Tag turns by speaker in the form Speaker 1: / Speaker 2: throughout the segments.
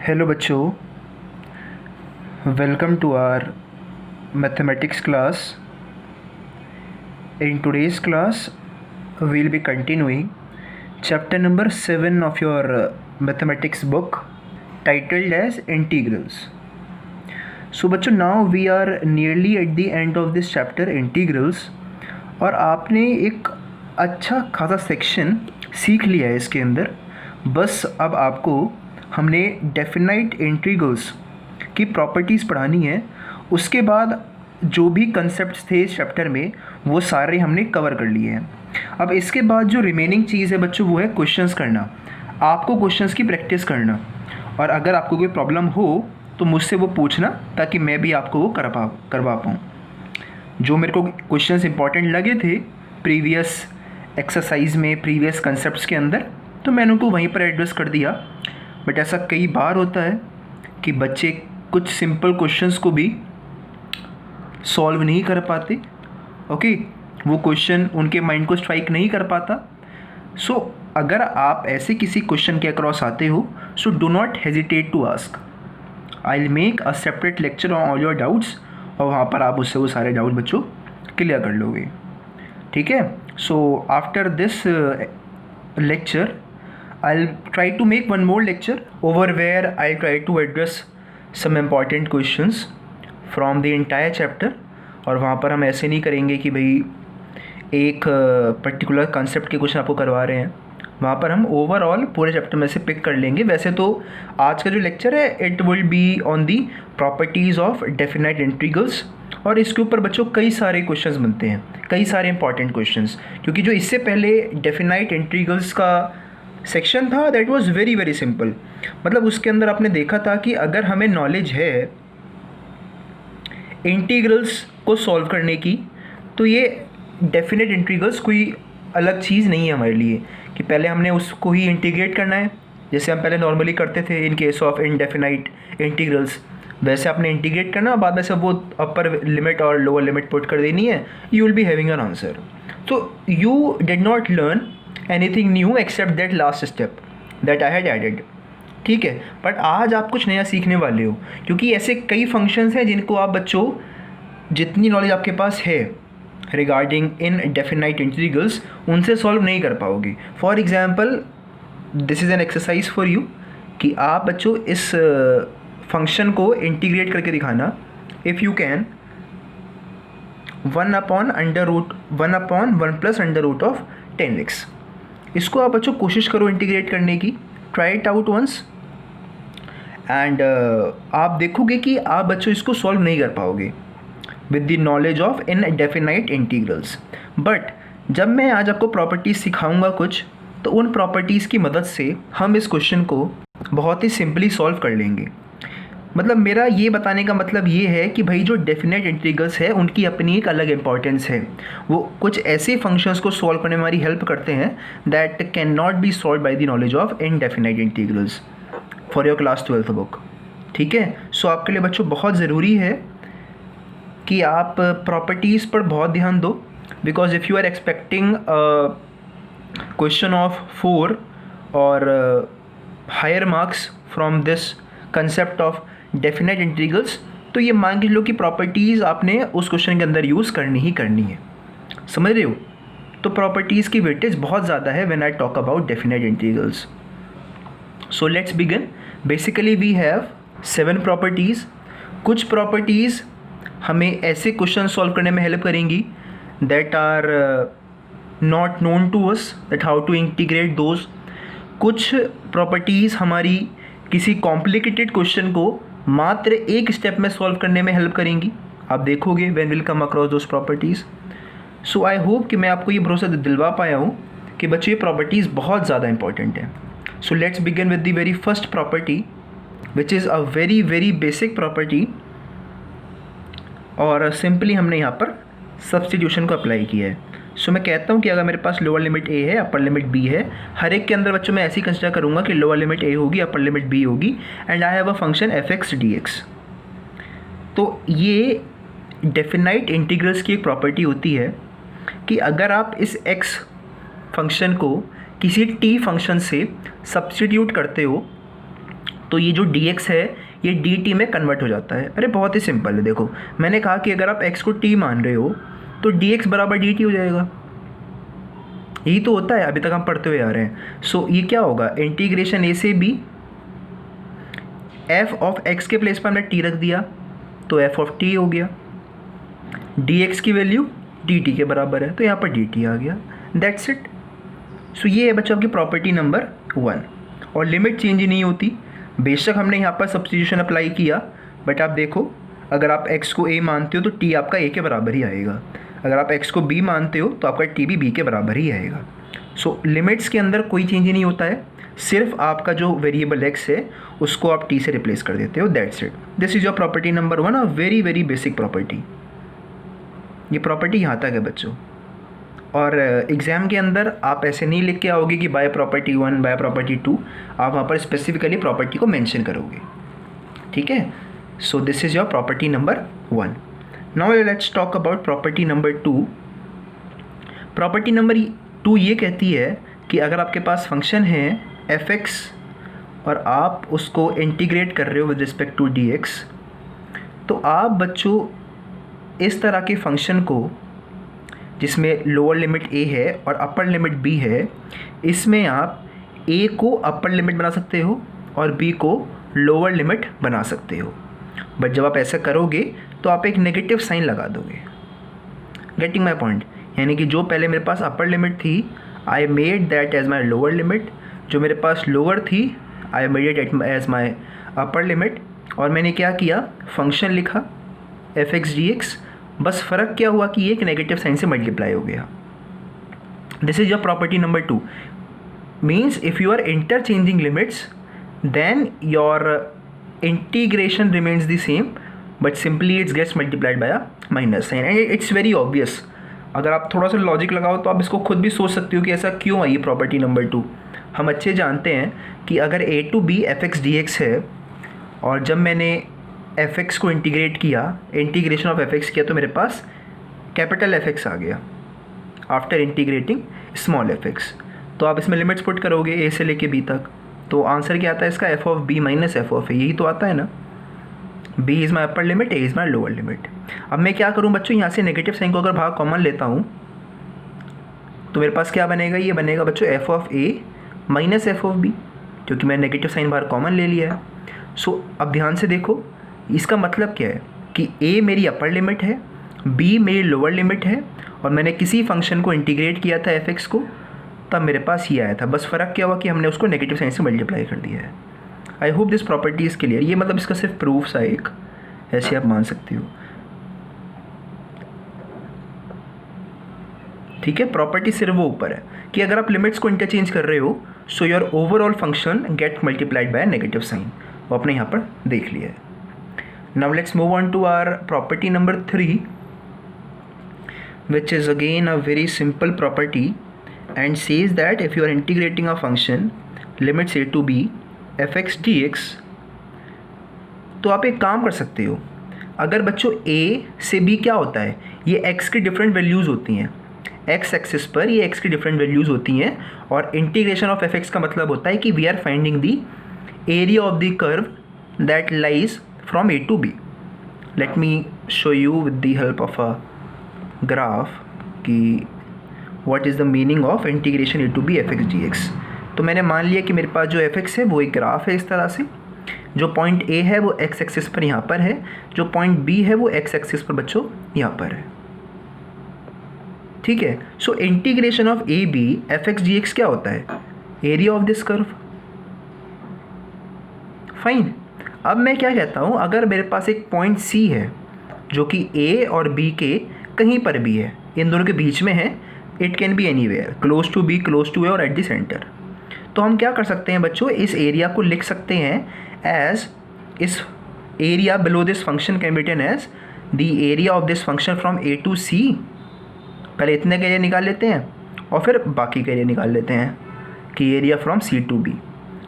Speaker 1: Hello बच्चों, welcome to our mathematics class. In today's class, we'll be continuing chapter number 7 of your mathematics book titled as integrals. So बच्चों, now we are nearly at the end of this chapter integrals और आपने एक अच्छा खासा section सीख लिया है इसके अंदर. बस अब आपको हमने डेफिनाइट इंटीग्रल्स की प्रॉपर्टीज़ पढ़ानी है. उसके बाद जो भी कंसेप्ट्स थे इस चैप्टर में वो सारे हमने कवर कर लिए हैं. अब इसके बाद जो रिमेनिंग चीज़ है बच्चों वो है क्वेश्चंस करना. आपको क्वेश्चंस की प्रैक्टिस करना और अगर आपको कोई प्रॉब्लम हो तो मुझसे वो पूछना ताकि मैं भी आपको वो करवा पाऊँ. जो मेरे को क्वेश्चंस इंपॉर्टेंट लगे थे प्रीवियस एक्सरसाइज में, प्रीवियस कंसेप्ट्स के अंदर, तो मैंने उनको वहीं पर एड्रेस कर दिया. बट ऐसा कई बार होता है कि बच्चे कुछ सिंपल क्वेश्चंस को भी सॉल्व नहीं कर पाते. ओके, वो क्वेश्चन उनके माइंड को स्ट्राइक नहीं कर पाता. सो अगर आप ऐसे किसी क्वेश्चन के अक्रॉस आते हो, so do not hesitate to ask. I will make a separate lecture on all your doubts और वहाँ पर आप उससे वो सारे डाउट बच्चों क्लियर कर लोगे. ठीक है. So after this lecture I'll try to make one more lecture over where I'll try to address some important questions from the entire chapter. और वहाँ पर हम ऐसे नहीं करेंगे कि भाई एक पर्टिकुलर कंसेप्ट के क्वेश्चन आपको करवा रहे हैं. वहाँ पर हम ओवरऑल पूरे चैप्टर में से पिक कर लेंगे. वैसे तो आज का जो लेक्चर है it will be on the properties of definite integrals और इसके ऊपर बच्चों कई सारे क्वेश्चंस बनते हैं, कई सारे इंपॉर्टेंट क्वेश्चंस. क्योंकि जो इससे पहले डेफिनाइट इंटीग्रल्स का सेक्शन था that was very very simple. मतलब उसके अंदर आपने देखा था कि अगर हमें नॉलेज है इंटीग्रल्स को सॉल्व करने की तो ये डेफिनेट इंटीग्रल्स कोई अलग चीज़ नहीं है हमारे लिए कि पहले हमने उसको ही इंटीग्रेट करना है जैसे हम पहले नॉर्मली करते थे in case of indefinite integrals. वैसे आपने इंटीग्रेट करना, बाद में सब वो अपर लिमिट और लोअर लिमिट पुट कर देनी है. You will be having an answer. तो you did not learn anything new except that last step that I had added. ठीक है. बट आज आप कुछ नया सीखने वाले हो क्योंकि ऐसे कई फंक्शंस हैं जिनको आप बच्चों जितनी नॉलेज आपके पास है रिगार्डिंग इन डेफिनाइट इंटीग्रल्स उनसे सॉल्व नहीं कर पाओगे. For example this is an exercise for you कि आप बच्चों इस फंक्शन को इंटीग्रेट करके दिखाना. If you can 1 upon 1 plus under root of 10x. इसको आप बच्चों कोशिश करो इंटीग्रेट करने की. Try it out once and आप देखोगे कि आप बच्चों इसको सॉल्व नहीं कर पाओगे with the knowledge of indefinite integrals. But जब मैं आज आपको प्रॉपर्टीज़ सिखाऊंगा कुछ, तो उन प्रॉपर्टीज़ की मदद से हम इस क्वेश्चन को बहुत ही सिंपली सॉल्व कर लेंगे. मतलब मेरा ये बताने का मतलब ये है कि भाई जो डेफिनेट इंटीग्रल्स है उनकी अपनी एक अलग इंपॉर्टेंस है. वो कुछ ऐसे फंक्शंस को सॉल्व करने में हमारी हेल्प करते हैं that can not be solve by the knowledge of indefinite integrals for your class 12th book. ठीक है. सो आपके लिए बच्चों बहुत ज़रूरी है कि आप प्रॉपर्टीज़ पर बहुत ध्यान दो because if you are expecting question of 4 और higher marks from this concept of definite integrals, तो ये मान के लो कि प्रॉपर्टीज़ आपने उस क्वेश्चन के अंदर यूज़ करनी ही करनी है. समझ रहे हो. तो प्रॉपर्टीज़ की वेटेज बहुत ज़्यादा है when I talk about definite integrals. So let's begin. Basically we have 7 properties. कुछ प्रॉपर्टीज़ हमें ऐसे क्वेश्चन सॉल्व करने में हेल्प करेंगी that are not known to us, that how to integrate those. कुछ प्रॉपर्टीज़ हमारी किसी कॉम्प्लिकेटेड क्वेश्चन को मात्र एक स्टेप में सॉल्व करने में हेल्प करेंगी. आप देखोगे when will come across those properties. So I hope कि मैं आपको ये भरोसा दिलवा पाया हूँ कि बच्चों ये प्रॉपर्टीज़ बहुत ज़्यादा इंपॉर्टेंट है. So let's begin with the very first property which is a very very basic property. और सिंपली हमने यहाँ पर सब्स्टिट्यूशन को अप्लाई किया है. सो मैं कहता हूँ कि अगर मेरे पास लोअर लिमिट a है, अपर लिमिट b है, हर एक के अंदर बच्चों मैं ऐसी कंसिडर करूँगा कि लोअर लिमिट a होगी, अपर लिमिट b होगी and I have a function fx dx. तो ये डेफिनाइट इंटीग्रल्स की एक प्रॉपर्टी होती है कि अगर आप इस x फंक्शन को किसी t फंक्शन से सब्स्टिट्यूट करते हो तो ये जो dx है ये dt में कन्वर्ट हो जाता है। अरे बहुत ही सिंपल है, देखो मैंने कहा कि अगर आप x को t मान रहे हो तो dx बराबर dt हो जाएगा। यही तो होता है, अभी तक हम पढ़ते हुए आ रहे हैं। सो ये क्या होगा, इंटीग्रेशन a से b, f ऑफ x के प्लेस पर हमने t रख दिया तो f ऑफ t हो गया, dx की वैल्यू dt के बराबर है तो यहाँ पर dt आ गया। That's it. सो ये है बच्चों आपकी प्रॉपर्टी नंबर 1। और लिमिट चेंज ही नहीं होती, बेशक हमने यहाँ पर सब्स्टिट्यूशन अप्लाई किया, बट आप देखो अगर आप x को a मानते हो तो t आपका a के बराबर ही आएगा, अगर आप x को b मानते हो तो आपका t भी b के बराबर ही आएगा। सो लिमिट्स के अंदर कोई चेंज ही नहीं होता है, सिर्फ आपका जो वेरिएबल x है उसको आप t से रिप्लेस कर देते हो। That's it. This is your property number 1, a very very basic property. ये प्रॉपर्टी यहाँ तक है बच्चों। और एग्ज़ाम के अंदर आप ऐसे नहीं लिख के आओगे कि बाय प्रॉपर्टी 1 बाय प्रॉपर्टी 2, आप वहाँ पर स्पेसिफिकली प्रॉपर्टी को मेंशन करोगे, ठीक है। So this is your property number 1। Now let's talk about property number 2। Property number 2 ये कहती है कि अगर आपके पास फंक्शन है f(x) और आप उसको इंटीग्रेट कर रहे हो विद रिस्पेक्ट टू dx, तो आप बच्चों इस तरह के फंक्शन को जिसमें लोअर लिमिट a है और अपर लिमिट b है, इसमें आप a को अपर लिमिट बना सकते हो और b को लोअर लिमिट बना सकते हो। बट जब आप ऐसा करोगे तो आप एक नेगेटिव साइन लगा दोगे। Getting my point? यानी कि जो पहले मेरे पास अपर लिमिट थी I made that as my lower limit, जो मेरे पास लोअर थी I made it as my upper limit, और मैंने क्या किया, फंक्शन लिखा f(x) dx। बस फ़र्क क्या हुआ कि एक नेगेटिव साइन से मल्टीप्लाई हो गया। This is your property number 2। Means if you are interchanging limits then your integration remains the same, but simply it's gets multiplied by a minus sign, and it's very obvious. अगर आप थोड़ा सा logic लगाओ तो आप इसको खुद भी सोच सकते हो कि ऐसा क्यों आई प्रॉपर्टी नंबर 2। हम अच्छे जानते हैं कि अगर a to b f(x) dx है और जब मैंने f(x) को इंटीग्रेट किया, इंटीग्रेशन ऑफ f(x) किया, तो मेरे पास कैपिटल f(x) आ गया आफ्टर इंटीग्रेटिंग स्मॉल f(x). तो आप इसमें लिमिट्स पुट करोगे a से लेके b तक, तो आंसर क्या आता है इसका, f of b minus f of a, यही तो आता है ना। b is my upper limit, a is my lower limit. अब मैं क्या करूँ बच्चों, यहाँ से नेगेटिव साइन को अगर भाग कॉमन लेता हूँ तो मेरे पास क्या बनेगा, ये बनेगा बच्चों f of a minus f of b, क्योंकि मैंने नेगेटिव साइन बाहर कॉमन ले लिया है। सो अब ध्यान से देखो, इसका मतलब क्या है कि a मेरी अपर लिमिट है, b मेरी लोअर लिमिट है, और मैंने किसी फंक्शन को इंटीग्रेट किया था f(x) को, तब मेरे पास ये आया था। बस फ़र्क क्या हुआ कि हमने उसको नेगेटिव साइन से मल्टीप्लाई कर दिया है। आई hope this property is clear. ये मतलब इसका सिर्फ प्रूफ सा एक, ऐसे आप मान सकते हो, ठीक है। प्रॉपर्टी सिर्फ वो ऊपर है कि अगर आप लिमिट्स को इंटरचेंज कर रहे हो so your overall function get multiplied by negative sign, वो आपने यहाँ पर देख लिया है। Now let's move on to our property number 3, which is again a very simple property and says that if you are integrating a function limits a to b f(x) dx, तो आप एक काम कर सकते हो, अगर बच्चों a से b क्या होता है, ये x की डिफरेंट वैल्यूज़ होती हैं, x एक्सिस पर ये x की डिफरेंट वैल्यूज़ होती हैं, और इंटीग्रेशन ऑफ f(x) का मतलब होता है कि we are finding the area of the curve that lies from a to b. Let me show you with the help of a graph कि what is the meaning of integration a to b f(x) dx. तो मैंने मान लिया कि मेरे पास जो f(x) है वो एक ग्राफ है इस तरह से, जो पॉइंट a है वो x एक्सिस पर यहाँ पर है, जो पॉइंट b है वो x एक्सिस पर बच्चों यहाँ पर है, ठीक है। So integration of a b f(x) dx क्या होता है, area of this curve. Fine. अब मैं क्या कहता हूँ, अगर मेरे पास एक पॉइंट c है जो कि a और b के कहीं पर भी है, इन दोनों के बीच में है, it can be anywhere, close to b, close to a और एट द सेंटर, तो हम क्या कर सकते हैं बच्चों, इस एरिया को लिख सकते हैं एज, इस area below this function can be written as the area of this function from a to c। पहले इतने का एरिया निकाल लेते हैं और फिर बाकी का एरिया निकाल लेते हैं कि area from c to b,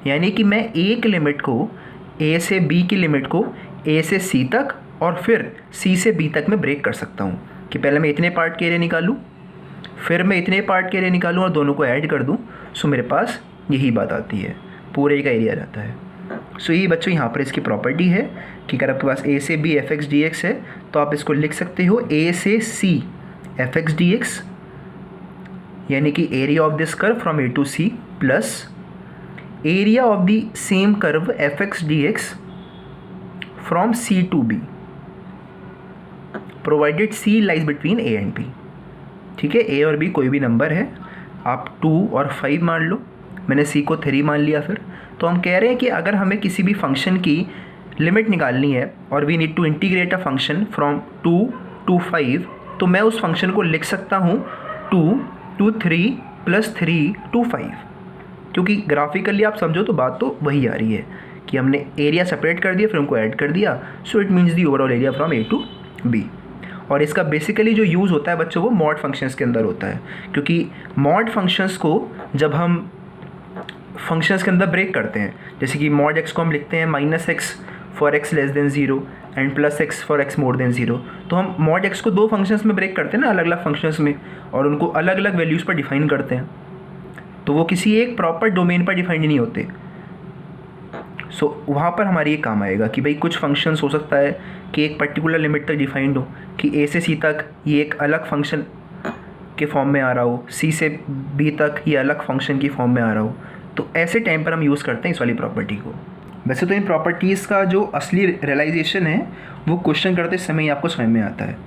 Speaker 1: यानी कि मैं एक लिमिट को a से b की लिमिट को a से c तक और फिर c से b तक मैं ब्रेक कर सकता हूँ कि पहले मैं इतने पार्ट के एरिया निकालूँ, फिर मैं इतने पार्ट के एरिया निकालूँ और दोनों को ऐड कर दूँ। सो मेरे पास यही बात आती है, पूरे का एरिया रहता है। सो ये बच्चों यहाँ पर इसकी प्रॉपर्टी है कि अगर आपके पास a से b fx dx है तो आप इसको लिख सकते हो a से c fx dx, यानी कि area of this curve from a to c plus area of the same curve fx dx from c to b provided c lies between a and b। ठीक है, a और b कोई भी number है, आप 2 और 5 मान लो, मैंने c को 3 मान लिया। फिर तो हम कह रहे हैं कि अगर हमें किसी भी फंक्शन की लिमिट निकालनी है और we need to integrate a function from 2 to 5, तो मैं उस फंक्शन को लिख सकता हूँ 2 to 3 प्लस 3 to 5, क्योंकि ग्राफिकली आप समझो तो बात तो वही आ रही है कि हमने एरिया सेपरेट कर दिया फिर उनको ऐड कर दिया, so it means the overall area from a to b। और इसका बेसिकली जो यूज़ होता है बच्चों वो मॉड फंक्शंस के अंदर होता है, क्योंकि मॉड फंक्शंस को जब हम फंक्शंस के अंदर ब्रेक करते हैं, जैसे कि मॉड x को हम लिखते हैं -x for x less than 0 and +x for x more than 0, तो हम मॉड x को दो फंक्शंस में ब्रेक करते हैं ना, अलग अलग फंक्शंस में, और उनको अलग अलग वैल्यूज़ पर डिफाइन करते हैं, तो वो किसी एक प्रॉपर डोमेन पर डिफाइंड नहीं होते। सो वहाँ पर हमारी ये काम आएगा कि भाई कुछ फंक्शंस हो सकता है कि एक पर्टिकुलर लिमिट तक डिफाइंड हो, कि a से c तक ये एक अलग फंक्शन के फॉर्म में आ रहा हो, c से b तक ये अलग फंक्शन की फॉर्म में आ रहा हो, तो ऐसे टाइम पर हम यूज़ करते हैं इस वाली प्रॉपर्टी को। वैसे तो इन प्रॉपर्टीज़ का जो असली रियलाइजेशन है वो क्वेश्चन करते समय ही आपको समझ में आता है,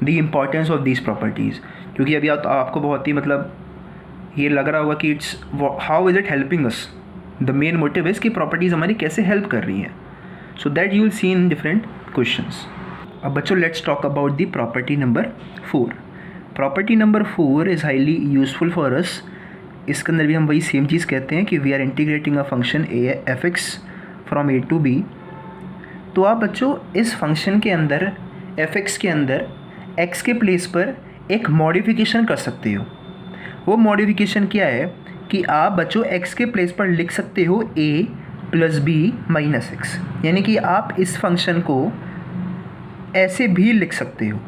Speaker 1: the importance of these properties, क्योंकि अभी आपको बहुत ही मतलब ये लग रहा होगा कि it's how is it helping us, the main motive is कि प्रॉपर्टीज़ हमारी कैसे हेल्प कर रही हैं, so that you will see in different questions. अब बच्चों let's talk about the property number 4। Property number 4 is highly useful for us. इसके अंदर भी हम वही सेम चीज़ कहते हैं कि we are integrating a function f x from a to b। तो आप बच्चों इस फंक्शन के अंदर एफ एक्स के अंदर x के प्लेस पर एक मॉडिफिकेशन कर सकते हो। वो मॉडिफिकेशन क्या है कि आप बच्चों x के प्लेस पर लिख सकते हो a plus b minus x, यानी कि आप इस फंक्शन को ऐसे भी लिख सकते हो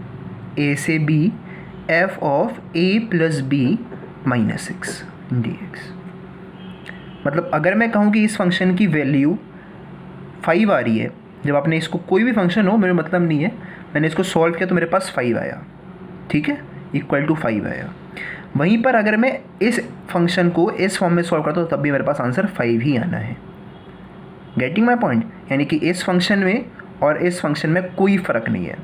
Speaker 1: a से b f of a plus b minus x dx। मतलब अगर मैं कहूँ कि इस फंक्शन की वैल्यू 5 आ रही है, जब आपने इसको कोई भी फंक्शन हो मेरा मतलब नहीं है, मैंने इसको सॉल्व किया तो मेरे पास 5 आया, ठीक है, इक्वल टू 5 आया। वहीं पर अगर मैं इस फंक्शन को इस फॉर्म में सॉल्व करता हूँ तब भी मेरे पास आंसर 5 ही आना है। गेटिंग माई पॉइंट, यानी कि इस फंक्शन में और इस फंक्शन में कोई फ़र्क नहीं है,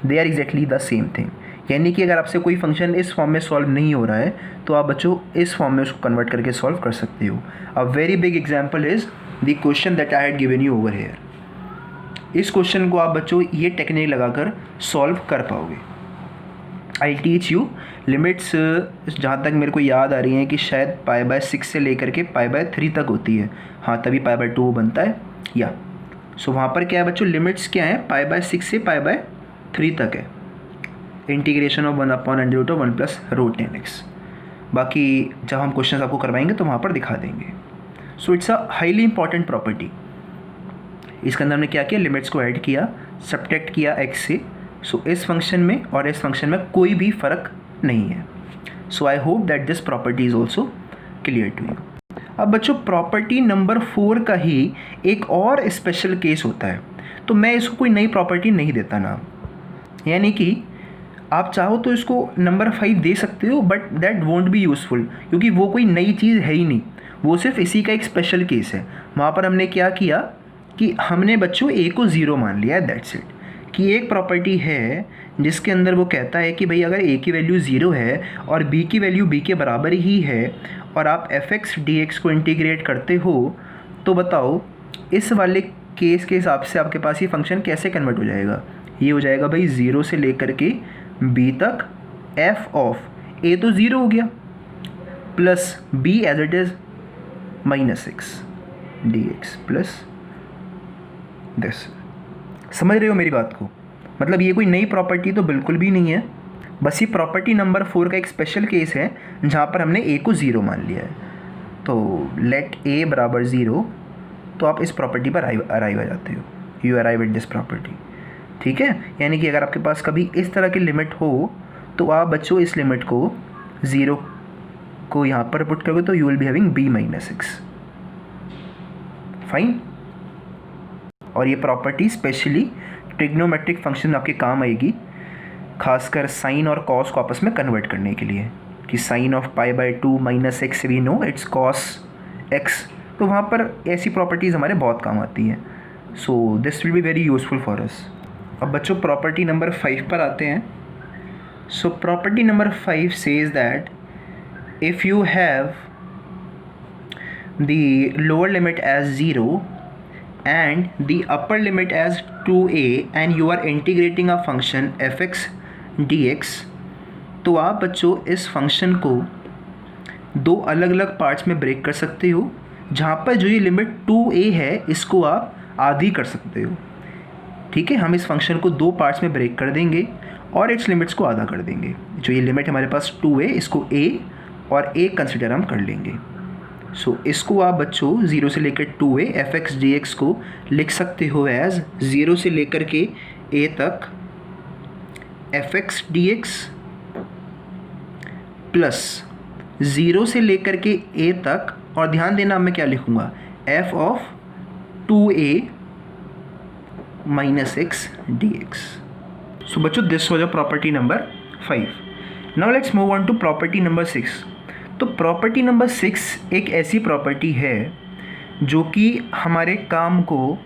Speaker 1: they are exactly the same thing. यानी कि अगर आपसे कोई फंक्शन इस फॉर्म में सॉल्व नहीं हो रहा है तो आप बच्चों इस फॉर्म में उसको कन्वर्ट करके सॉल्व कर सकते हो। A very big example is the question that I had given you over here. इस क्वेश्चन को आप बच्चों ये टेक्निक लगाकर सॉल्व कर पाओगे। आई टीच यू लिमिट्स, जहाँ तक मेरे को याद आ रही हैं कि शायद π/6 से लेकर के π/3 तक होती है, हाँ तभी π/2 बनता है या। सो वहाँ पर क्या है बच्चों, लिमिट्स क्या है, π/6 से π/3 तक है, इंटीग्रेशन ऑफ 1/√1 प्लस √10x। बाकी जब हम क्वेश्चन आपको करवाएंगे तो वहाँ पर दिखा देंगे। सो it's a highly important property. इसके अंदर हमने क्या किया, लिमिट्स को ऐड किया, सब्ट्रैक्ट किया x से। सो इस फंक्शन में और इस फंक्शन में कोई भी फ़र्क नहीं है। So I hope that this property is also clear to you. अब बच्चों प्रॉपर्टी नंबर 4 का ही एक और स्पेशल केस होता है, तो मैं इसको कोई नई प्रॉपर्टी नहीं देता नाम, यानी कि आप चाहो तो इसको नंबर 5 दे सकते हो, but that won't be useful, क्योंकि वो कोई नई चीज़ है ही नहीं, वो सिर्फ इसी का एक स्पेशल केस है। वहाँ पर हमने क्या किया कि हमने बच्चों a को 0 मान लिया है, दैट्स इट। कि एक प्रॉपर्टी है जिसके अंदर वो कहता है कि भाई अगर a की वैल्यू 0 है और b की वैल्यू b के बराबर ही है और आप fx dx को इंटीग्रेट करते हो, तो बताओ इस वाले केस के हिसाब से आपके पास ये फंक्शन कैसे कन्वर्ट हो जाएगा। ये हो जाएगा भाई 0 से लेकर के b तक f ऑफ a तो 0 हो गया plus b as it is -x dx plus this. समझ रहे हो मेरी बात को, मतलब ये कोई नई प्रॉपर्टी तो बिल्कुल भी नहीं है, बस ये प्रॉपर्टी नंबर 4 का एक स्पेशल केस है जहाँ पर हमने a को 0 मान लिया है। तो लेट a बराबर 0, तो आप इस प्रॉपर्टी पर अराइव आ जाते हो, you arrive at this property, ठीक है। यानी कि अगर आपके पास कभी इस तरह की लिमिट हो तो आप बच्चों इस लिमिट को 0 को यहाँ पर पुट करोगे तो you will be having b - x। Fine, और ये प्रॉपर्टी स्पेशली ट्रिग्नोमेट्रिक फंक्शन में आपके काम आएगी, खासकर साइन और कॉस को आपस में कन्वर्ट करने के लिए, कि sine of pi by 2 minus x we know it's cos x, तो वहाँ पर ऐसी प्रॉपर्टीज़ हमारे बहुत काम आती हैं. So this will be very useful for us. अब बच्चों प्रॉपर्टी नंबर 5 पर आते हैं. So property number 5 says that if you have the lower limit as 0 and the upper limit as 2a and you are integrating a function fx dx, तो आप बच्चों इस function को दो अलग अलग पार्ट्स में ब्रेक कर सकते हो, जहाँ पर जो ये लिमिट 2a है इसको आप आधी कर सकते हो. ठीक है, हम इस फंक्शन को दो पार्ट्स में ब्रेक कर देंगे और इट्स लिमिट्स को आधा कर देंगे. जो ये लिमिट हमारे पास 2a, इसको a और a कंसिडर हम कर लेंगे. सो इसको आप बच्चों 0 से लेकर 2a fx dx को लिख सकते हो एज 0 से लेकर के a तक fx dx प्लस 0 से लेकर के a तक, और ध्यान देना मैं क्या लिखूँगा, f of 2a minus x dx. So बच्चों this was property number 5. Now let's move on to property number 6. तो प्रॉपर्टी नंबर 6 एक ऐसी प्रॉपर्टी है जो कि हमारे काम को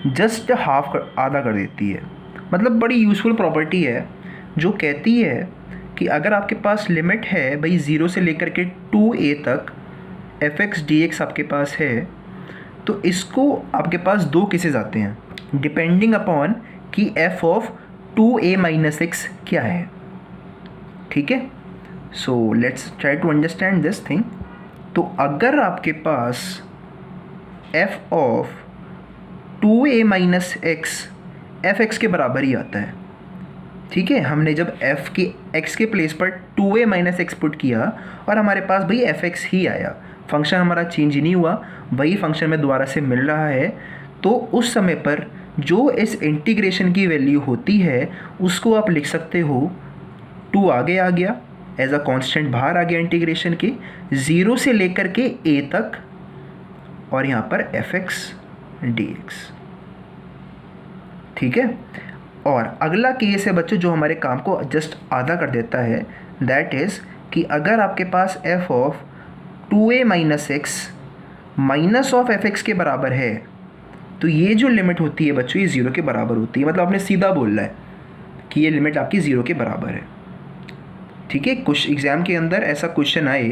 Speaker 1: जस्ट आधा कर देती है. मतलब बड़ी यूज़फुल प्रॉपर्टी है जो कहती है कि अगर आपके पास लिमिट है भाई 0 से लेकर के 2a तक fx dx आपके पास है, तो इसको आपके पास दो केसेस आते हैं डिपेंडिंग अपॉन कि f of 2a minus x क्या है. ठीक है, so let's try to understand this thing. तो अगर आपके पास f of 2a minus x fx के बराबर ही आता है. ठीक है, हमने जब f की x के प्लेस पर 2a माइनस एक्स पुट किया और हमारे पास भाई fx ही आया, फंक्शन हमारा चेंज ही नहीं हुआ, वही फंक्शन में दोबारा से मिल रहा है. तो उस समय पर जो इस इंटीग्रेशन की वैल्यू होती है उसको आप लिख सकते हो 2 आगे आ गया एज अ कांस्टेंट, बाहर आ गया इंटीग्रेशन के 0 से लेकर के a तक, और यहाँ पर fx dx. ठीक है, और अगला केस है बच्चों जो हमारे काम को जस्ट आधा कर देता है, दैट इज़ कि अगर आपके पास f of 2a minus x minus of fx के बराबर है, तो ये जो लिमिट होती है बच्चों ये 0 के बराबर होती है. मतलब आपने सीधा बोल रहा है कि ये लिमिट आपकी 0 के बराबर है. ठीक है, कुछ एग्ज़ाम के अंदर ऐसा क्वेश्चन आए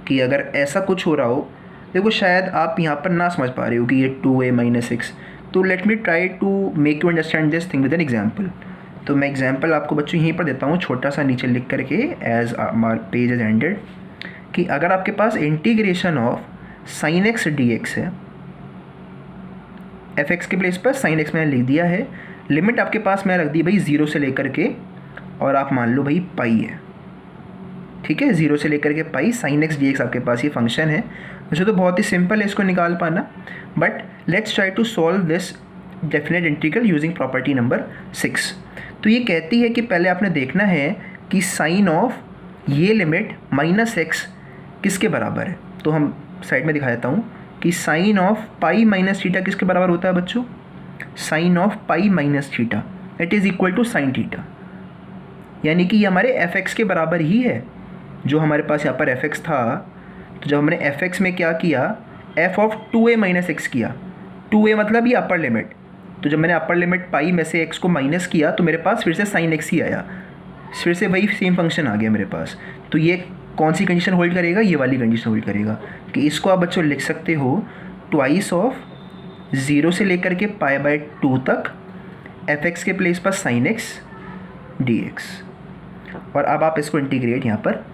Speaker 1: कि अगर ऐसा कुछ हो रहा हो, देखो शायद आप यहाँ पर ना समझ पा रहे हो कि ये 2a माइनस एक्स, तो let me try to make you understand this thing with an example. तो मैं एग्जाम्पल आपको बच्चों यहीं पर देता हूँ छोटा सा नीचे लिख करके as our page is ended, कि अगर आपके पास integration of sine x d x है, एफ एक्स के प्लेस पर साइन एक्स मैंने लिख दिया है, लिमिट आपके पास मैं रख दी भाई 0 से लेकर के, और आप मान लो भाई पाई है. ठीक है, 0 से लेकर के pi sine x d x आपके पास ये फंक्शन है. वैसे तो बहुत ही सिंपल है इसको निकाल पाना, but let's try to solve this definite integral using property number 6. तो ये कहती है कि पहले आपने देखना है कि साइन ऑफ ये लिमिट माइनस एक्स किसके बराबर है. तो हम साइड में दिखा देता हूँ कि sine of pi minus theta किसके बराबर होता है बच्चों, sine of pi minus theta it is equal to sine theta. यानी कि ये हमारे एफ एक्स के बराबर ही है. जो हमारे पास यहाँ पर एफ एक्स था, तो जब हमने एफ एक्स में क्या किया, F of 2a minus x किया, 2a मतलब ये अपर लिमिट, तो जब मैंने अपर लिमिट पाई में से एक्स को माइनस किया तो मेरे पास फिर से साइन एक्स ही आया, फिर से वही सेम फंक्शन आ गया मेरे पास. तो ये कौन सी कंडीशन होल्ड करेगा, ये वाली कंडीशन होल्ड करेगा कि इसको आप बच्चों लिख सकते हो ट्वाइस ऑफ 0 से लेकर के पाई बाय 2 तक एफ एक्स के प्लेस पर साइन एक्स डी एक्स. और अब आप इसको इंटीग्रेट यहाँ पर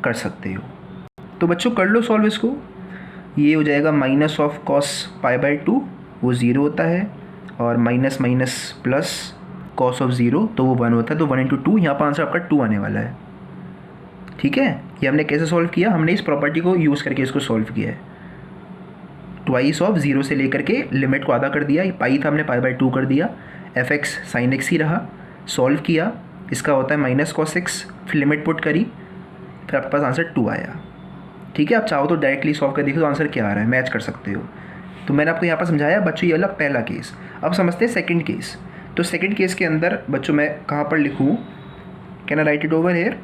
Speaker 1: कर सकते हो. तो बच्चों कर लो सॉल्व इसको. ये हो जाएगा minus of cos pi by 2, वो 0 होता है, और minus minus plus cos of 0, तो वो 1 होता है. तो 1 इंटू 2, यहाँ पर आंसर आपका 2 आने वाला है. ठीक है, ये हमने कैसे सॉल्व किया, हमने इस प्रॉपर्टी को यूज़ करके इसको सॉल्व किया है. ट्वाइस ऑफ 0 से लेकर के लिमिट को आधा कर दिया, पाई था हमने पाई बाय 2 कर दिया, एफ एक्स साइन एक्स ही रहा, सॉल्व किया, इसका होता है माइनस कॉस एक्स, फिर लिमिट पुट करी, फिर आपके पास आंसर 2 आया. ठीक है, आप चाहो तो डायरेक्टली सॉल्व कर देखो तो आंसर क्या आ रहा है, मैच कर सकते हो. तो मैंने आपको यहाँ पर समझाया बच्चों ये वाला पहला केस। अब समझते हैं सेकंड केस। तो सेकंड केस के अंदर बच्चों मैं कहाँ पर लिखूँ, can I right it over here?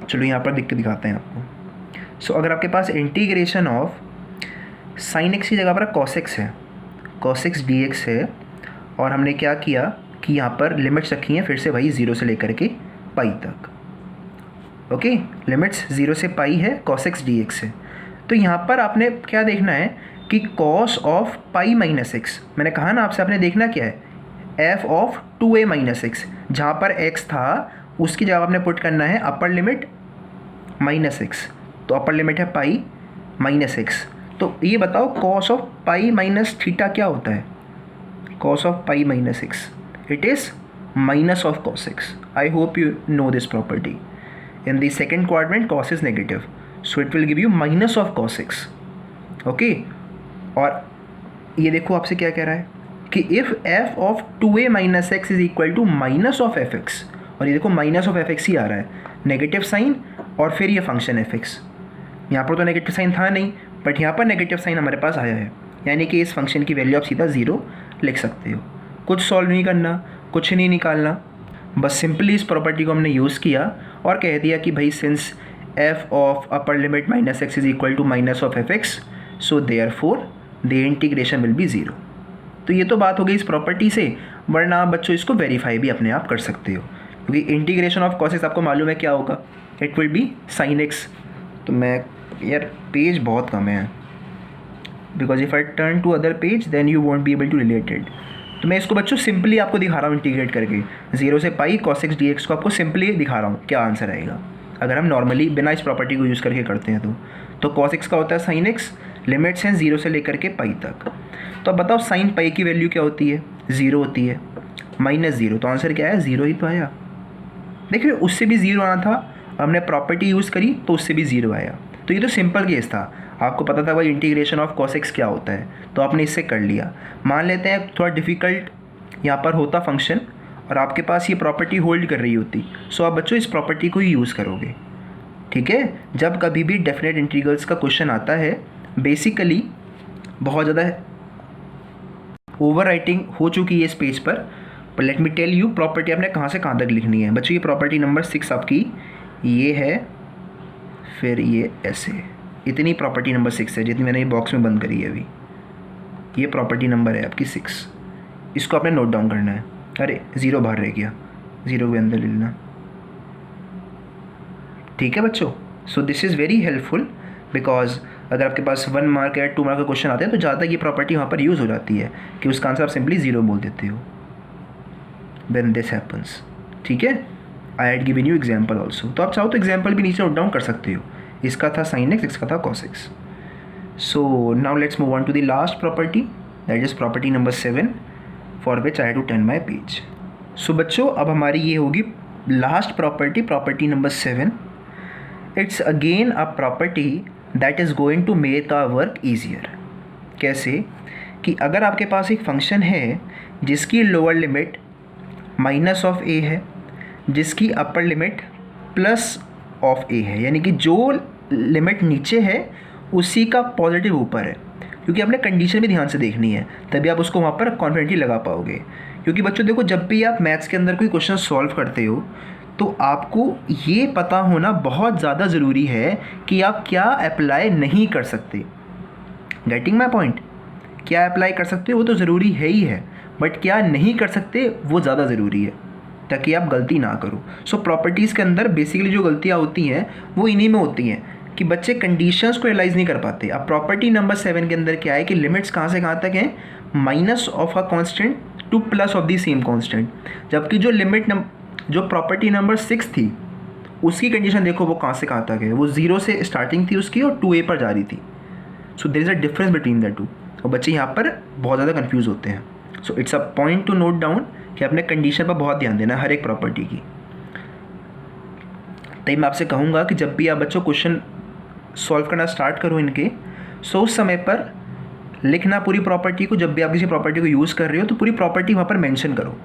Speaker 1: चलो यहाँ पर लिख के दिखाते हैं आपको। सो अगर आपके पास इंटीग्रेशन ऑफ साइन एक्स की जगह पर कॉस एक्स है, कॉस एक्स डी एक्स है, और हमने क्या किया कि यहाँ पर लिमिट्स रखी हैं फिर से वही 0 से लेकर के पाई तक। ओके, लिमिट्स 0 से पाई है, कॉस एक्स डी एक्स है। तो यहाँ पर आपने क्या देखना है कि cos of pi minus x, मैंने कहा ना आपसे, आपने देखना क्या है, F of 2a minus x, जहाँ पर x था उसकी जगह आपने पुट करना है अपर लिमिट माइनस एक्स, तो अपर लिमिट है पाई माइनस एक्स। तो ये बताओ cos of pi minus theta क्या होता है? Cos of pi minus x, it is minus of cos x. I hope you know this property. In the second quadrant cos is negative, so it will give you minus of cos x. Okay, और ये देखो आपसे क्या कह रहा है कि if f of 2a minus x is equal to minus of f x, और ये देखो माइनस ऑफ एफ एक्स ही आ रहा है, नेगेटिव साइन और फिर ये फंक्शन एफ एक्स। यहाँ पर तो नेगेटिव साइन था नहीं, बट यहाँ पर नेगेटिव साइन हमारे पास आया है, यानी कि इस फंक्शन की वैल्यू आप सीधा 0 लिख सकते हो। कुछ सॉल्व नहीं करना, कुछ नहीं निकालना, बस सिंपली इस प्रॉपर्टी को हमने यूज़ किया और कह दिया कि भाई since f of upper limit minus x is equal to minus of f x, so therefore the integration will be 0। तो ये तो बात हो गई इस प्रॉपर्टी से, वरना आप बच्चों इसको वेरीफाई भी अपने आप कर सकते हो, क्योंकि इंटीग्रेशन ऑफ कॉस एक्स आपको मालूम है क्या होगा, it will be sine x. तो मैं यार पेज बहुत कम है, because if I turn to other page then you won't be able to relate it. तो मैं इसको बच्चों सिंपली आपको दिखा रहा हूँ इंटीग्रेट करके, 0 से pi cos x d x को आपको सिंपली दिखा रहा हूँ क्या आंसर आएगा अगर हम नॉर्मली बिना इस प्रॉपर्टी को यूज़ करके करते हैं। तो कॉस एक्स का होता है साइन एक्स, लिमिट्स हैं 0 से लेकर के पाई तक। तो अब बताओ साइन पाई की वैल्यू क्या होती है? 0 होती है, माइनस 0, तो आंसर क्या है? 0 ही तो आया। देखिए उससे भी 0 आना था, हमने प्रॉपर्टी यूज़ करी तो उससे भी 0 आया। तो ये तो सिंपल केस था, आपको पता था भाई इंटीग्रेशन ऑफ कॉस एक्स क्या होता है, तो आपने इससे कर लिया। मान लेते हैं थोड़ा डिफ़िकल्ट यहाँ पर होता फंक्शन और आपके पास ये प्रॉपर्टी होल्ड कर रही होती, सो आप बच्चों इस प्रॉपर्टी को ही यूज़ करोगे। ठीक है, जब कभी भी डेफिनेट इंटीग्रल्स का क्वेश्चन आता है, बेसिकली बहुत ज़्यादा ओवर राइटिंग हो चुकी है इस पेज पर let me tell you property आपने कहाँ से कहाँ तक लिखनी है। बच्चों ये प्रॉपर्टी नंबर 6 आपकी ये है, फिर ये ऐसे, इतनी प्रॉपर्टी नंबर 6 है जितनी मैंने ये बॉक्स में बंद करी है अभी। ये प्रॉपर्टी नंबर है आपकी 6, इसको आपने नोट डाउन करना है। अरे 0 बाहर रह गया, 0 के अंदर ले लेना। ठीक है बच्चों, so this is very helpful because अगर आपके पास 1 मार्क या 2 मार्क का क्वेश्चन आते हैं तो ज़्यादा ये प्रॉपर्टी वहाँ पर यूज़ हो जाती है कि उसका आंसर आप सिंपली 0 बोल देते हो व्हेन दिस हैपन्स। ठीक है, I had given you example also, तो आप चाहो तो एग्जाम्पल भी नीचे नोट डाउन कर सकते हो। इसका था साइन एक्स, इसका था cos x. So now let's move on to the last property, that is property number 7 for which I had to turn my page. सो बच्चों अब हमारी ये होगी last property, property number 7। It's again a property that is going to make our work easier. कैसे कि अगर आपके पास एक फंक्शन है जिसकी lower limit minus of a है, जिसकी upper limit plus of a है, यानी कि जो लिमिट नीचे है उसी का पॉजिटिव ऊपर है, क्योंकि आपने कंडीशन भी ध्यान से देखनी है तभी आप उसको वहाँ पर कॉन्फिडेंटली लगा पाओगे। क्योंकि बच्चों देखो जब भी आप मैथ्स के अंदर कोई क्वेश्चन सॉल्व करते हो तो आपको ये पता होना बहुत ज़्यादा ज़रूरी है कि आप क्या अप्लाई नहीं कर सकते। Getting my point? क्या अप्लाई कर सकते हो वो तो ज़रूरी है ही है, बट क्या नहीं कर सकते वो ज़्यादा ज़रूरी है ताकि आप गलती ना करो। सो प्रॉपर्टीज़ के अंदर बेसिकली जो गलतियाँ होती हैं वो इन्हीं में होती हैं कि बच्चे कंडीशंस को एनालाइज नहीं कर पाते। अब प्रॉपर्टी नंबर 7 के अंदर क्या है कि लिमिट्स कहाँ से कहाँ तक हैं? Minus of a constant two plus of the same constant. जबकि जो जो प्रॉपर्टी नंबर 6 थी उसकी कंडीशन देखो वो कहाँ से कहाँ तक है, वो 0 से स्टार्टिंग थी उसकी और 2a पर जा रही थी। So there is a difference between the two, और बच्चे यहाँ पर बहुत ज़्यादा कन्फ्यूज़ होते हैं। So it's a point to note down कि अपने कंडीशन पर बहुत ध्यान देना है हर एक प्रॉपर्टी की। तभी मैं आपसे कहूँगा कि जब भी आप बच्चों क्वेश्चन सॉल्व करना स्टार्ट करो इनके, सो उस समय पर लिखना पूरी प्रॉपर्टी को। जब भी आप किसी प्रॉपर्टी को यूज़ कर रहे हो तो पूरी प्रॉपर्टी वहाँ पर मेंशन करो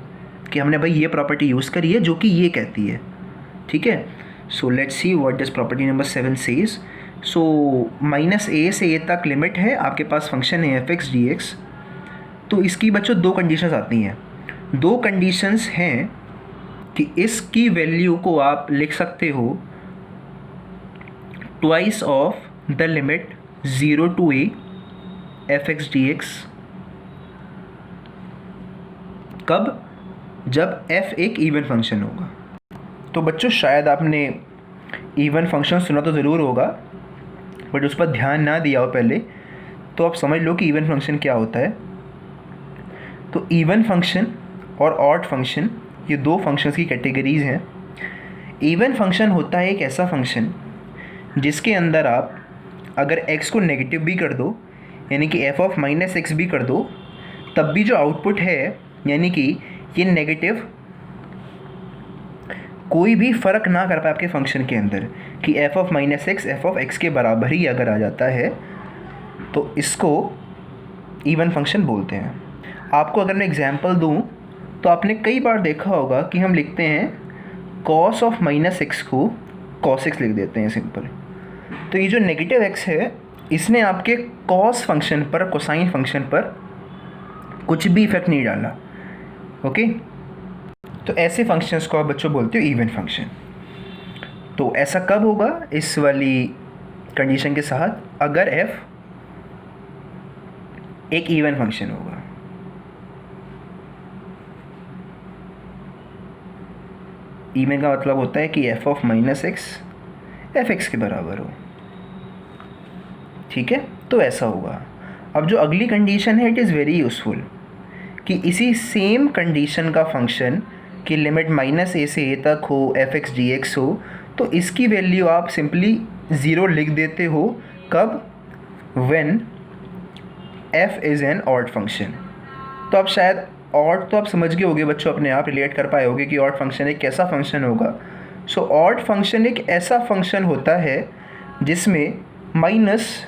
Speaker 1: कि हमने भाई ये प्रॉपर्टी यूज़ करी है जो कि ये कहती है। ठीक है, so let's see what this property number 7 says. So minus a से ए तक लिमिट है, आपके पास फंक्शन है f(x) dx। तो इसकी बच्चों दो कंडीशंस आती हैं। दो कंडीशंस हैं कि इसकी वैल्यू को आप लिख सकते हो twice of the limit 0 to a f(x) dx। कब? जब f एक इवन फंक्शन होगा। तो बच्चों शायद आपने इवन फंक्शन सुना तो ज़रूर होगा, बट उस पर ध्यान ना दिया हो पहले, तो आप समझ लो कि इवन फंक्शन क्या होता है। तो इवन फंक्शन और ऑड फंक्शन, ये दो फंक्शंस की कैटेगरीज़ हैं। इवन फंक्शन होता है एक ऐसा फंक्शन जिसके अंदर आप अगर x को नेगेटिव भी कर दो, यानी कि f(-x) भी कर दो, तब भी जो आउटपुट है, यानी कि ये नेगेटिव कोई भी फ़र्क ना कर पाए आपके फंक्शन के अंदर, कि f(-x) f(x) के बराबर ही अगर आ जाता है तो इसको इवन फंक्शन बोलते हैं। आपको अगर मैं एग्जांपल दूं तो आपने कई बार देखा होगा कि हम लिखते हैं cos(-x) को cos x लिख देते हैं सिंपल। तो ये जो नेगेटिव x है, इसने आपके cos फंक्शन पर, कोसाइन फंक्शन पर कुछ भी इफेक्ट नहीं डाला। ओके, तो ऐसे फंक्शंस को आप बच्चों बोलते हो इवन फंक्शन। तो ऐसा कब होगा? इस वाली कंडीशन के साथ, अगर f एक इवन फंक्शन होगा। इवन का मतलब होता है कि f(-x) f(x) के बराबर हो। ठीक है, तो ऐसा होगा। अब जो अगली कंडीशन है, इट इज़ वेरी यूज़फुल, कि इसी सेम कंडीशन का फंक्शन की लिमिट -a से a तक हो, f(x) dx हो, तो इसकी वैल्यू आप सिंपली 0 लिख देते हो। कब? When f is an odd function. तो अब शायद ऑड तो आप समझ गए होगे बच्चों, अपने आप रिलेट कर पाए होगे कि ऑड फंक्शन एक कैसा फंक्शन होगा। सो ऑड फंक्शन एक ऐसा फंक्शन होता है जिसमें माइनस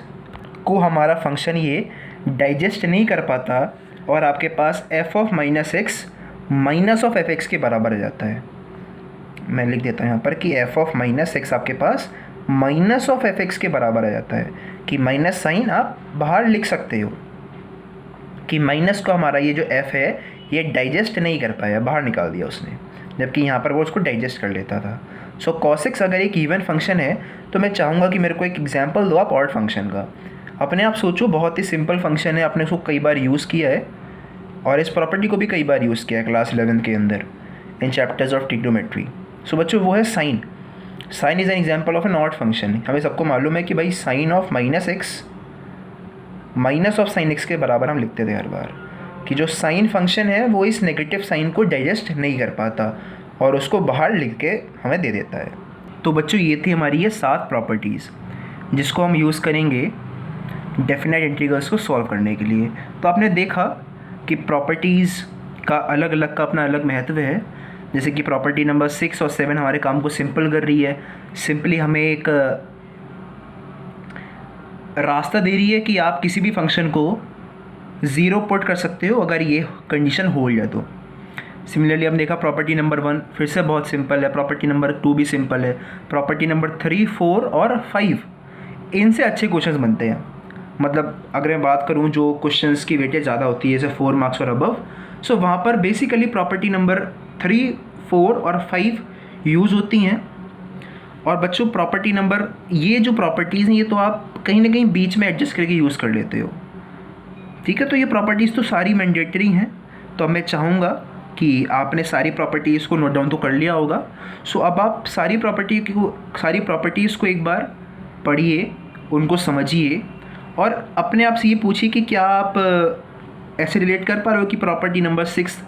Speaker 1: को हमारा फंक्शन ये डाइजेस्ट नहीं कर पाता और आपके पास f(-x) -f(x) के बराबर आ जाता है। मैं लिख देता हूँ यहाँ पर कि f(-x) आपके पास -f(x) के बराबर आ जाता है, कि माइनस साइन आप बाहर लिख सकते हो कि माइनस को हमारा ये जो f है ये डाइजेस्ट नहीं कर पाया, बाहर निकाल दिया उसने, जबकि यहाँ पर वो उसको डाइजेस्ट कर लेता था। सो cos x अगर एक इवन फंक्शन है तो मैं चाहूँगा कि मेरे को एक एग्जांपल दो आप ऑड फंक्शन का। अपने आप सोचो, बहुत ही सिंपल फंक्शन है, आपने उसको कई बार यूज़ किया है और इस प्रॉपर्टी को भी कई बार यूज़ किया है क्लास 11 के अंदर इन चैप्टर्स ऑफ ट्रिग्नोमेट्री। सो बच्चों वो है sine. Sine is an example of an odd function. हमें सबको मालूम है कि भाई sine of -x minus of sine x के बराबर हम लिखते थे हर बार, कि जो साइन फंक्शन है वो इस नेगेटिव साइन को डाइजेस्ट नहीं कर पाता और उसको बाहर लिख के हमें दे देता है। तो बच्चों ये थी हमारी ये 7 प्रॉपर्टीज़ जिसको हम यूज़ करेंगे डेफिनेट इंटीग्रल्स को सॉल्व करने के लिए। तो आपने देखा कि प्रॉपर्टीज़ का अलग अलग का अपना अलग महत्व है। जैसे कि प्रॉपर्टी नंबर 6 और 7 हमारे काम को सिंपल कर रही है, सिंपली हमें एक रास्ता दे रही है कि आप किसी भी फंक्शन को 0 पुट कर सकते हो अगर ये कंडीशन होल्ड है तो। सिमिलरली हमने देखा प्रॉपर्टी नंबर 1 फिर से बहुत सिंपल है, प्रॉपर्टी नंबर 2 भी सिंपल है, प्रॉपर्टी नंबर 3, 4 और 5 इनसे अच्छे क्वेश्चंस बनते हैं। मतलब अगर मैं बात करूं जो क्वेश्चंस की वेटेज ज़्यादा होती है जैसे 4 मार्क्स और अबव, सो वहाँ पर बेसिकली प्रॉपर्टी नंबर 3, 4 और 5 यूज़ होती हैं। और बच्चों प्रॉपर्टी नंबर, ये जो प्रॉपर्टीज़ हैं ये तो आप कहीं ना कहीं बीच में एडजस्ट करके यूज़ कर लेते हो, ठीक है। तो ये प्रॉपर्टीज़ तो सारी मैंडेटरी हैं। तो अब मैं चाहूँगा कि आपने सारी प्रॉपर्टीज़ को नोट डाउन तो कर लिया होगा। सो अब आप सारी प्रॉपर्टीज़ को एक बार पढ़िए, उनको समझिए और अपने आप से ये पूछिए कि क्या आप ऐसे रिलेट कर पा रहे हो कि प्रॉपर्टी नंबर 6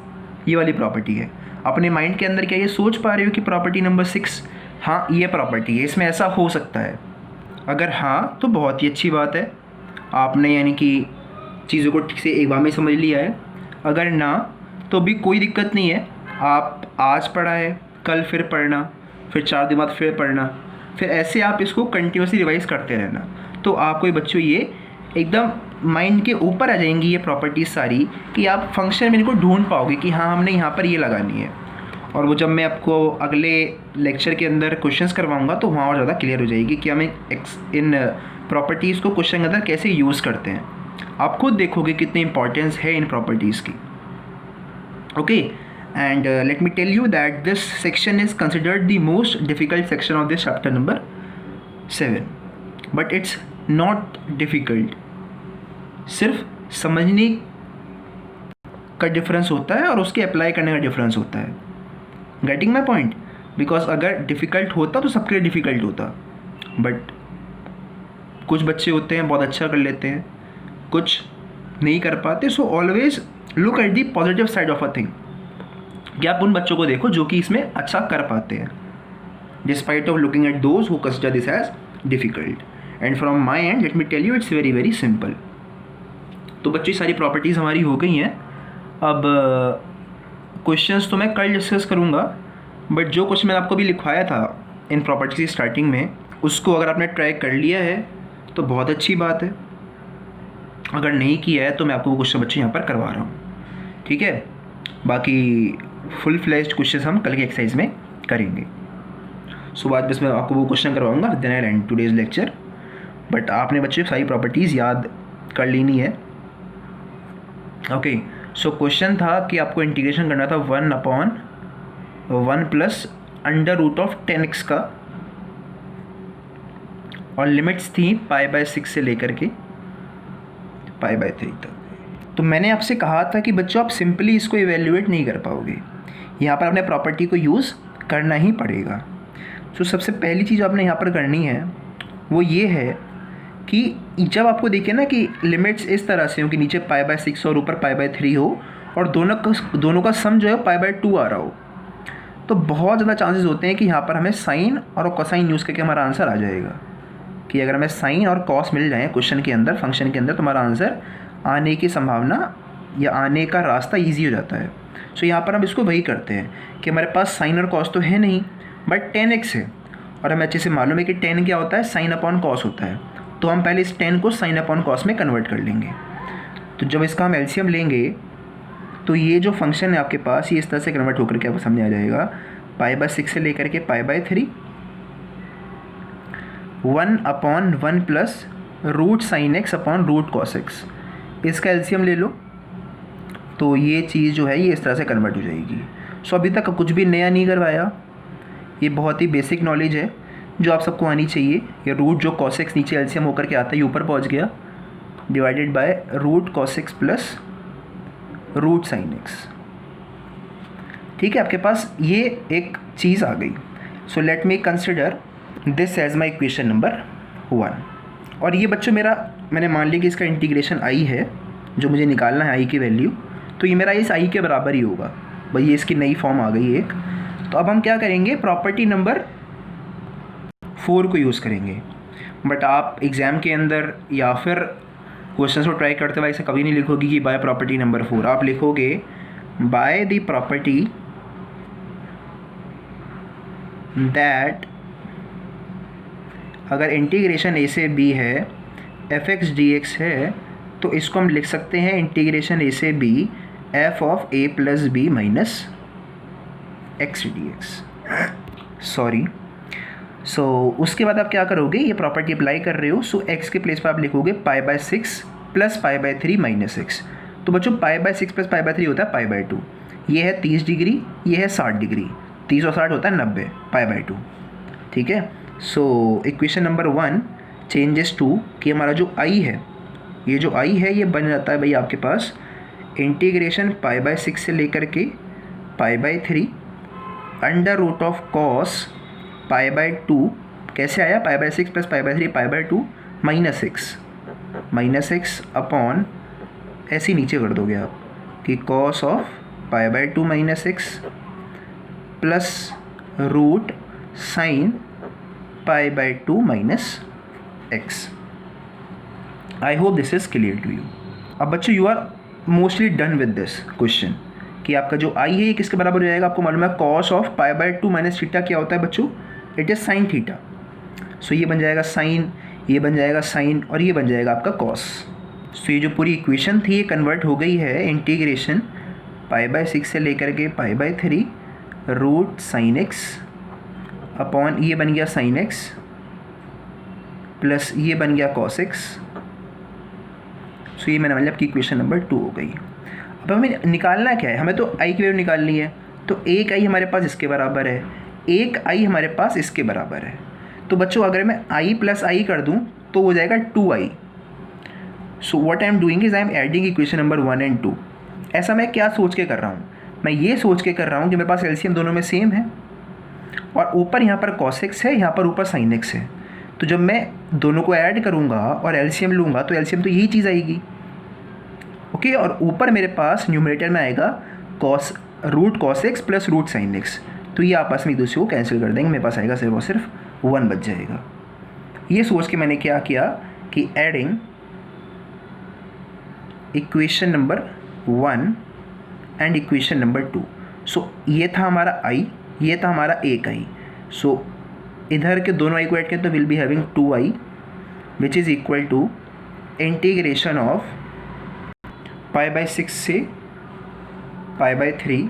Speaker 1: ये वाली प्रॉपर्टी है। अपने माइंड के अंदर क्या ये सोच पा रहे हो कि प्रॉपर्टी नंबर 6 हाँ ये प्रॉपर्टी है, इसमें ऐसा हो सकता है। अगर हाँ तो बहुत ही अच्छी बात है, आपने यानी कि चीज़ों को ठीक से एक बार में समझ लिया है। अगर ना तो भी कोई दिक्कत नहीं है, आप आज पढ़ा है कल फिर पढ़ना, फिर 4 दिन बाद फिर पढ़ना, फिर ऐसे आप इसको कंटिन्यूसली रिवाइज करते रहना। तो आपको बच्चों ये एकदम माइंड के ऊपर आ जाएंगी ये प्रॉपर्टीज़ सारी, कि आप फंक्शन में इनको ढूंढ पाओगे कि हाँ हमने यहाँ पर ये लगानी है। और वो जब मैं आपको अगले लेक्चर के अंदर क्वेश्चंस करवाऊंगा तो वहाँ और ज़्यादा क्लियर हो जाएगी कि हमें इन प्रॉपर्टीज़ को क्वेश्चन के अंदर कैसे यूज़ करते हैं। आप खुद देखोगे कितनी इंपॉर्टेंस है इन प्रॉपर्टीज़ की। Okay, and let me tell you that this section is considered the most difficult section of this chapter number 7, but it's not difficult, सिर्फ समझने का डिफरेंस होता है और उसके अप्लाई करने का डिफरेंस होता है। Getting my point? बिकॉज अगर डिफ़िकल्ट होता तो सबके लिए डिफ़िकल्ट होता, बट कुछ बच्चे होते हैं बहुत अच्छा कर लेते हैं, कुछ नहीं कर पाते। So always look at the positive side of a thing, कि आप उन बच्चों को देखो जो कि इसमें अच्छा कर पाते हैं, despite of looking at those who consider this as difficult. And from my end let me tell you it's very very simple. तो बच्चों सारी प्रॉपर्टीज़ हमारी हो गई हैं। अब क्वेश्चंस तो मैं कल डिस्कस करूँगा, बट जो क्वेश्चन मैंने आपको भी लिखवाया था इन प्रॉपर्टीज़ की स्टार्टिंग में, उसको अगर आपने ट्राई कर लिया है तो बहुत अच्छी बात है, अगर नहीं किया है तो मैं आपको वो क्वेश्चन बच्चे यहाँ पर करवा रहा हूँ। ठीक है, बाकी फुल फ्लेज्ड क्वेश्चन हम कल के एक्सरसाइज में करेंगे। सो बाद बस मैं आपको वो क्वेश्चन करवाऊँगा, then I end today's lecture. But आपने बच्चे सारी प्रॉपर्टीज़ याद कर लेनी है। ओके, सो क्वेश्चन था कि आपको इंटीग्रेशन करना था 1/1 plus under root of 10x का, और लिमिट्स थी π/6 से लेकर के π/3 तक। तो मैंने आपसे कहा था कि बच्चों आप सिंपली इसको इवेल्युएट नहीं कर पाओगे, यहाँ पर आपने प्रॉपर्टी को यूज़ करना ही पड़ेगा। तो सबसे पहली चीज़ आपने यहाँ पर करनी है वो ये है कि जब आपको देखिए ना कि लिमिट्स इस तरह से हो कि नीचे π/6 और ऊपर π/3 हो, और दोनों का सम जो है π/2 आ रहा हो, तो बहुत ज़्यादा चांसेस होते हैं कि यहाँ पर हमें साइन और कोसाइन यूज़ करके हमारा आंसर आ जाएगा। कि अगर हमें साइन और कॉस मिल जाए क्वेश्चन के अंदर, फंक्शन के अंदर, तो हमारा आंसर आने की संभावना या आने का रास्ता ईजी हो जाता है। सो यहाँ पर हम इसको वही करते हैं कि हमारे पास साइन और कॉस तो है नहीं, बट 10x है, और हमें अच्छे से मालूम है कि 10 क्या होता है, साइन अपॉन कॉस होता है। तो हम पहले इस 10 को साइन अपॉन कॉस में कन्वर्ट कर लेंगे। तो जब इसका हम एलसीएम लेंगे तो ये जो फंक्शन है आपके पास, ये इस तरह से कन्वर्ट होकर के आपको समझ आ जाएगा, π/6 से लेकर के π/3, 1/1 plus root sine x upon root cos x. इसका एलसीएम ले लो तो ये चीज़ जो है ये इस तरह से कन्वर्ट हो जाएगी। सो अभी तक कुछ भी नया नहीं करवाया, ये बहुत ही बेसिक नॉलेज है जो आप सबको आनी चाहिए। ये रूट जो कॉस एक्स नीचे एलसीएम होकर के आता है, ये ऊपर पहुँच गया, divided by root cos x plus root sine x. ठीक है, आपके पास ये एक चीज़ आ गई। So let me consider this as my equation number 1। और ये बच्चों मैंने मान लिया कि इसका इंटीग्रेशन आई है, जो मुझे निकालना है आई की वैल्यू, तो ये मेरा इस आई के बराबर ही होगा भाई, ये इसकी नई फॉर्म आ गई एक। तो अब हम क्या करेंगे, प्रॉपर्टी नंबर 4 को यूज़ करेंगे। बट आप एग्ज़ाम के अंदर या फिर क्वेश्चन को ट्राई करते हुए ऐसा कभी नहीं लिखोगे कि बाय प्रॉपर्टी नंबर 4, आप लिखोगे बाय द प्रॉपर्टी दैट अगर इंटीग्रेशन a से b है, fx dx है, तो इसको हम लिख सकते हैं इंटीग्रेशन a से b f of a plus B minus x dx। Sorry, so उसके बाद आप क्या करोगे, ये प्रॉपर्टी अप्लाई कर रहे हो, सो x के प्लेस पर आप लिखोगे π/6 प्लस π/3 माइनस एक्स। तो बच्चों π/6 प्लस π/3 होता है π/2, ये है 30 डिग्री, ये है 60 डिग्री, 30 और 60 होता है 90, π/2। ठीक है, so equation number 1 changes to कि हमारा जो i है, ये जो i है ये बन जाता है भाई आपके पास इंटीग्रेशन π/6 से लेकर के π/3 अंडर रूट ऑफ कॉस π/2। कैसे आया, π/6 प्लस π/3 π/2 माइनस एक्स अपॉन, ऐसे ही नीचे कर दोगे आप कि cos of π/2 minus x plus root sine π/2 minus x. I hope this is clear to you. अब बच्चों you are mostly done with this question कि आपका जो आई है ये किसके बराबर हो जाएगा, आपको मालूम है कॉस ऑफ π/2 माइनस थीटा क्या होता है बच्चों, इट इज़ साइन थीटा। सो ये बन जाएगा साइन, ये बन जाएगा साइन, और ये बन जाएगा आपका कॉस। सो ये जो पूरी इक्वेशन थी ये कन्वर्ट हो गई है इंटीग्रेशन π/6 से लेकर के π/3 रूट साइन एक्स अपॉन ये बन गया साइन एक्स प्लस ये बन गया कॉस एक्स। सो ये मैंने मतलब कि इक्वेशन नंबर 2 हो गई। अब हमें निकालना क्या है, हमें तो आई की वैल्यू निकालनी है। तो एक आई हमारे पास इसके बराबर है, एक आई हमारे पास इसके बराबर है। तो बच्चों अगर मैं आई प्लस आई कर दूं तो हो जाएगा 2i। So what I am doing is I am adding equation number 1 and 2। ऐसा मैं क्या सोच के कर रहा हूँ, मैं ये सोच के कर रहा हूँ कि मेरे पास एलसीएम दोनों में सेम है और ऊपर यहाँ पर cos x है, यहाँ पर ऊपर sin x है। तो जब मैं दोनों को ऐड करूँगा और एलसीएम लूँगा तो एलसीएम तो यही चीज़ आएगी, ओके। और ऊपर मेरे पास न्यूमरेटर में आएगा root cos x plus root sin x। तो ये आपस में एक दूसरे को कैंसिल कर देंगे, मेरे पास आएगा सिर्फ और सिर्फ 1 बच जाएगा। ये सोच के मैंने क्या किया कि adding equation number 1 and equation number 2। सो ये था हमारा i, ये था हमारा एक i। सो इधर के दोनों i को ऐड करें तो will be having 2i which is equal to integration of pi by 6 से पाई बाई 3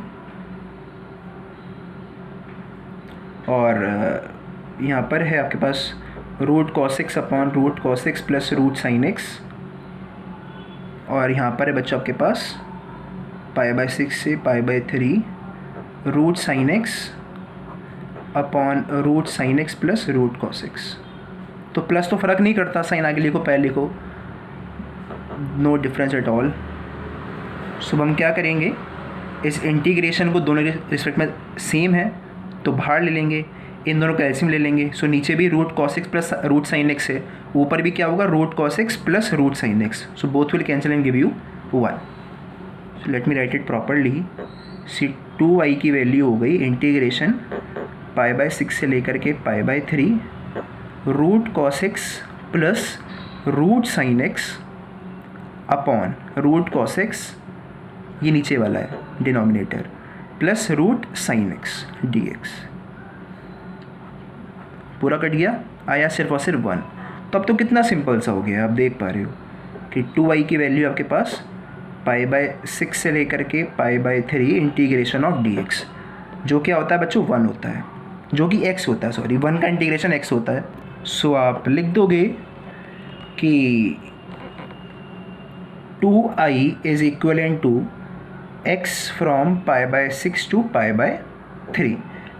Speaker 1: और यहाँ पर है आपके पास root cos x upon root cos x plus root sin x। और यहाँ पर है बच्चों आपके पास पाई बाई 6 से pi by 3 root sin x upon root sin x plus root cos x। तो प्लस तो फ़र्क नहीं करता, साइन आगे लिखो पहले लिखो, no difference at all. So हम क्या करेंगे, इस इंटीग्रेशन को दोनों के रिस्पेक्ट में सेम है तो बाहर ले लेंगे, इन दोनों का एलसीएम ले लेंगे। सो नीचे भी root cos x plus root sin x है, ऊपर भी क्या होगा root cos x plus root sin x। So both will cancel and give you 1। So let me write it properly. See 2i की वैल्यू हो गई इंटीग्रेशन पाई बाई 6 से लेकर के pi by 3 root cos x plus root sin x upon root cos x, ये नीचे वाला है denominator, plus root sin x dx। पूरा कट गया, आया सिर्फ और सिर्फ 1। तो अब तो कितना सिंपल सा हो गया, आप देख पा रहे हो कि 2i की वैल्यू आपके पास पाई बाई 6 से लेकर के pi by 3 integration of dx, जो क्या होता है बच्चों 1 होता है, जो कि x होता है, सॉरी 1 का इंटीग्रेशन x होता है। सो आप लिख दोगे कि 2i is equivalent to x from pi by 6 to pi by 3.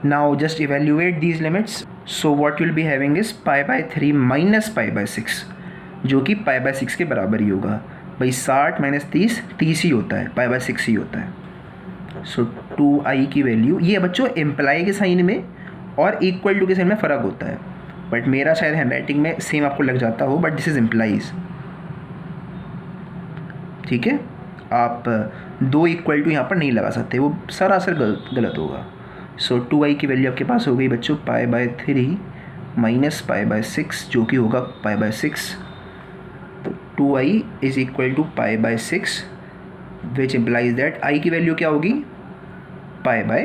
Speaker 1: Now just evaluate these limits. So what you'll be having is pi by 3 minus pi by 6, जो कि pi by 6 के बराबर ही होगा। भाई 60 माइनस 30 30 ही होता है, pi by 6 ही होता है। सो 2i की वैल्यू, ये बच्चों इम्प्लाई के साइन में और इक्वल टू के साइन में फ़र्क होता है, बट मेरा शायद हैंड राइटिंग में सेम आपको लग जाता हो, बट दिस इज़ इम्प्लाइज, ठीक है। आप 2 इक्वल टू यहाँ पर नहीं लगा सकते, वो सरासर गलत होगा। सो 2i की वैल्यू आपके पास हो गई बच्चों pi by 3 minus pi by 6, जो कि होगा पाई बाई 6। तो 2i is equal to pi by 6 which implies that i की वैल्यू क्या होगी pi by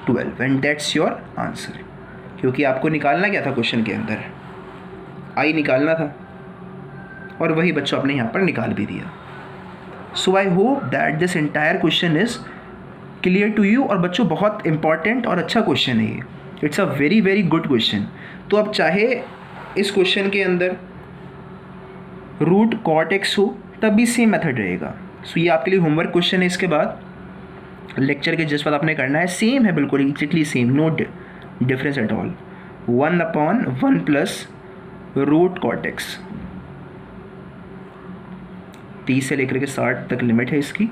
Speaker 1: 12 and that's your answer. क्योंकि आपको निकालना क्या था क्वेश्चन के अंदर, i निकालना था और वही बच्चों आपने यहाँ पर निकाल भी दिया। So I hope that this entire question is clear to you. और बच्चों बहुत इंपॉर्टेंट और अच्छा क्वेश्चन है ये, it's a very very good question. तो अब चाहे इस क्वेश्चन के अंदर रूट cot x हो तब भी सेम मेथड रहेगा। सो ये आपके लिए होमवर्क क्वेश्चन है, इसके बाद लेक्चर के जिस बात आपने करना है सेम है, बिल्कुल exactly same, no difference at all. 1/1 plus root cot x, 30 से लेकर के 60 तक लिमिट है इसकी,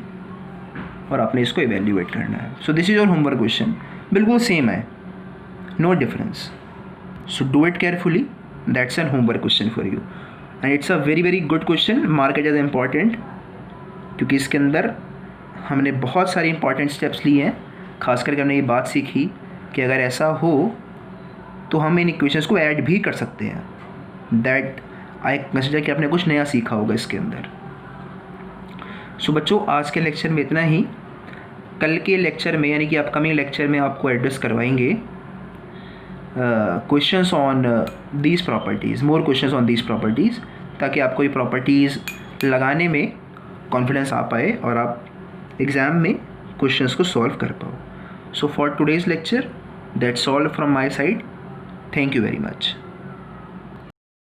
Speaker 1: और आपने इसको इवेल्यूएट करना है। So this is your homework question, बिल्कुल सेम है, no difference. So do it carefully, that's an homework question for you and it's a very very good question, mark it as important, क्योंकि इसके अंदर हमने बहुत सारे इंपॉर्टेंट स्टेप्स लिए हैं। खास करके हमने ये बात सीखी कि अगर ऐसा हो तो हम इन इक्वेशंस को ऐड भी कर सकते हैं। दैट आई कंसिडर कि आपने कुछ नया सीखा होगा इसके अंदर। सो बच्चों आज के लेक्चर में इतना ही। कल के लेक्चर में यानी कि अपकमिंग लेक्चर में आपको एड्रेस करवाएंगे questions on these properties, more questions on these properties, ताकि आपको ये प्रॉपर्टीज़ लगाने में कॉन्फिडेंस आ पाए और आप एग्ज़ाम में क्वेश्चंस को सॉल्व कर पाओ। So for today's lecture, that's all from my side. Thank you very much.